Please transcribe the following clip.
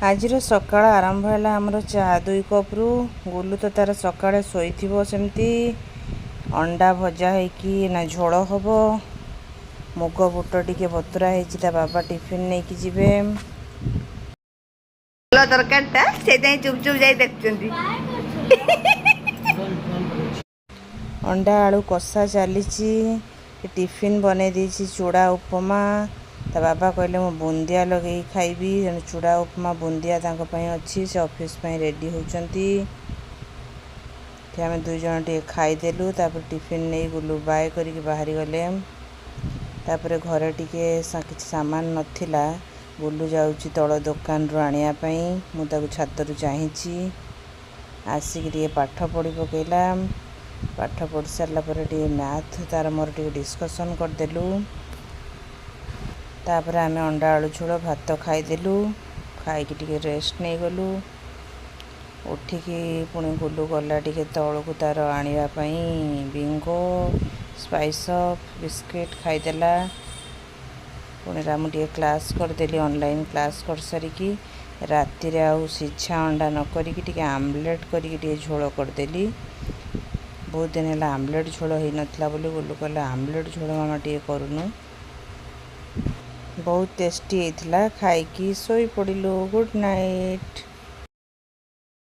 आज सकाळ आरंभ है आमर चाह 2 कप रु गुलू तो तार सकाळे शोइथिबो सेमती अंडा भजा होइकी ना झोल हम मुग बुट टिके बतुरा होइछि ता बाबा टिफिन नहीं कि जिबे तरकारीटा से चुप चुप जाई देखछन्ती अंडा आलू कषा चली टिफिन बने देछि चूड़ा उपमा ता बाबा कहले मो बुंदिया लगे खाइबी चूड़ा उपमा बुंदिया अच्छी से ऑफिस रेडी होचंती आम दुई जन टे खाईदेलु तापर टिफिन नहीं गुलू बाय करिक बाहरी गले तापर घरे टिके किसी सामान नथिला गुलू जाउची तଳ दुकान रू आनिया पई मु ताकू छात रू चाहिची आसिक टे पाठ पढ़ी पकेला पाठ पढ़ी सारा पर टे मैथ तार मोर टे डिस्कशन करदेलु तापर आम अंडा आलू झोल भात खाईदेलु खाई टे रेस्ट नहीं गलु उठिकी पुणी गुलू गला टे तौक तार आने बिंगो स्पाइस बिस्किट खाईदेला पुणी रामु टे क्लास करदेली ऑनलाइन क्लास कर सारिकी राति आउ सिझा अंडा न करिकी आमलेट करिकी झोल करदेली बहुत दिन है आमलेट झोल हो नाला बोली गुलू कहला आमलेट झोल मामा टे करूनु बहुत टेस्टी होता खाई सोई पड़िलु गुड नाइट।